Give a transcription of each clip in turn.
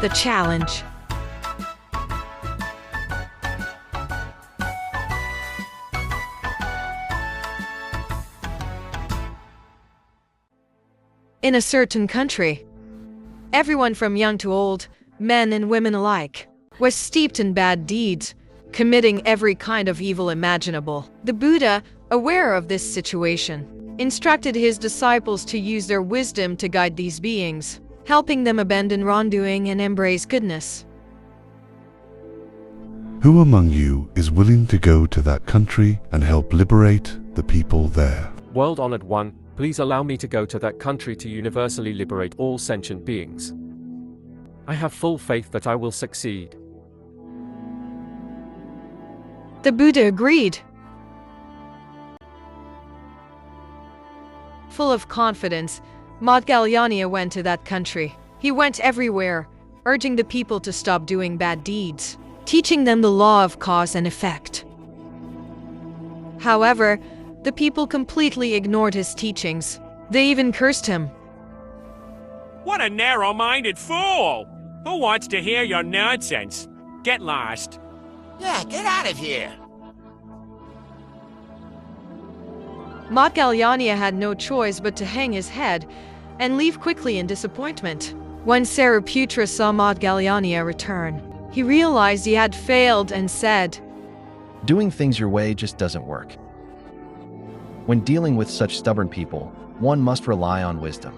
The challenge. In a certain country, everyone from young to old, men and women alike, was steeped in bad deeds, committing every kind of evil imaginable. The Buddha, aware of this situation, instructed his disciples to use their wisdom to guide these beings, helping them abandon wrongdoing and embrace goodness. Who among you is willing to go to that country and help liberate the people there? World-honored one, please allow me to go to that country to universally liberate all sentient beings. I have full faith that I will succeed. The Buddha agreed. Full of confidence, Maudgalyana went to that country. He went everywhere, urging the people to stop doing bad deeds, teaching them the law of cause and effect. However, the people completely ignored his teachings. They even cursed him. What a narrow-minded fool! Who wants to hear your nonsense? Get lost. Yeah, get out of here! Maudgalyana had no choice but to hang his head and leave quickly in disappointment. When Sariputra saw Maudgalyana return, he realized he had failed and said, "Doing things your way just doesn't work. When dealing with such stubborn people, one must rely on wisdom.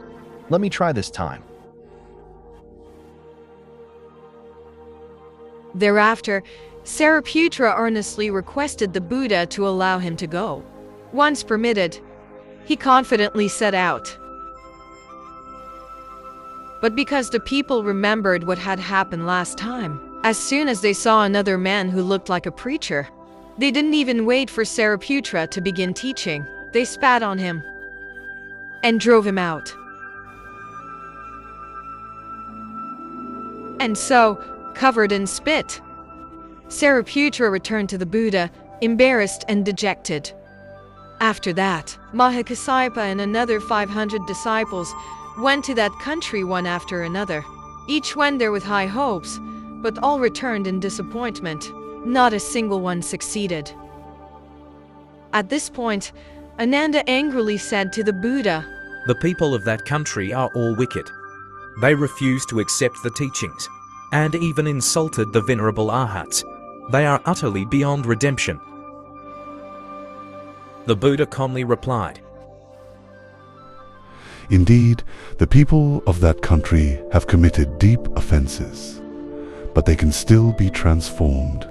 Let me try this time." Thereafter, Sariputra earnestly requested the Buddha to allow him to go. Once permitted, he confidently set out. But because the people remembered what had happened last time, as soon as they saw another man who looked like a preacher, they didn't even wait for Sariputra to begin teaching. They spat on him and drove him out. And so, covered in spit, Sariputra returned to the Buddha, embarrassed and dejected. After that, Mahakassapa and another 500 disciples went to that country one after another. Each went there with high hopes, but all returned in disappointment. Not a single one succeeded. At this point, Ananda angrily said to the Buddha, "The people of that country are all wicked. They refuse to accept the teachings, and even insulted the venerable Arhats. They are utterly beyond redemption." The Buddha calmly replied, Indeed, the people of that country have committed deep offenses, but they can still be transformed.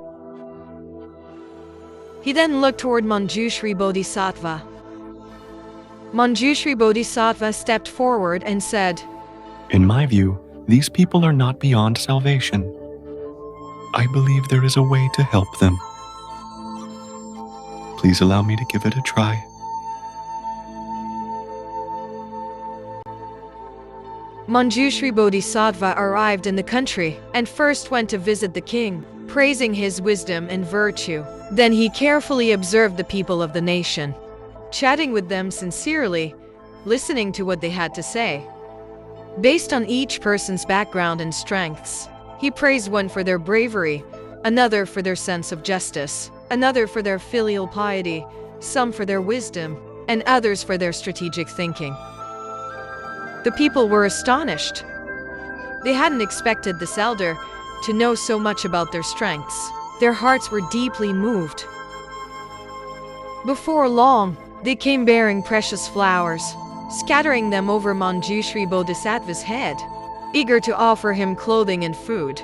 He then looked toward Manjushri Bodhisattva. Manjushri Bodhisattva stepped forward and said, "In my view, these people are not beyond salvation. I believe there is a way to help them. Please allow me to give it a try." Manjushri Bodhisattva arrived in the country and first went to visit the king, praising his wisdom and virtue. Then he carefully observed the people of the nation, chatting with them sincerely, listening to what they had to say. Based on each person's background and strengths, he praised one for their bravery, another for their sense of justice, another for their filial piety, some for their wisdom, and others for their strategic thinking. The people were astonished. They hadn't expected this elder to know so much about their strengths. Their hearts were deeply moved. Before long, they came bearing precious flowers, scattering them over Manjushri Bodhisattva's head, eager to offer him clothing and food.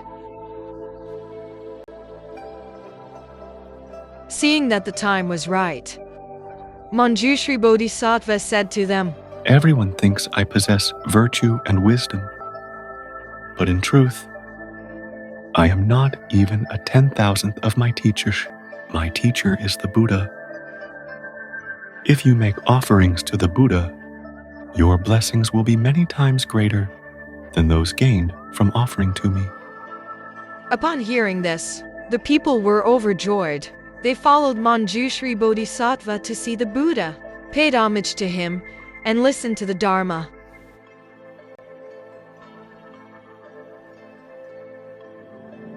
Seeing that the time was right, Manjushri Bodhisattva said to them, "Everyone thinks I possess virtue and wisdom, but in truth, I am not even a 10,000th of my teacher. My teacher is the Buddha. If you make offerings to the Buddha, your blessings will be many times greater than those gained from offering to me." Upon hearing this, the people were overjoyed. They followed Manjushri Bodhisattva to see the Buddha, paid homage to him, and listened to the Dharma.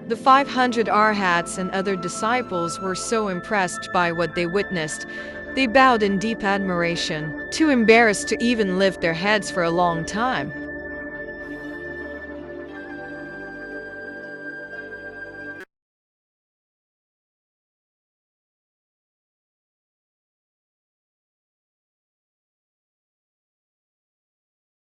The 500 arhats and other disciples were so impressed by what they witnessed, they bowed in deep admiration, too embarrassed to even lift their heads for a long time.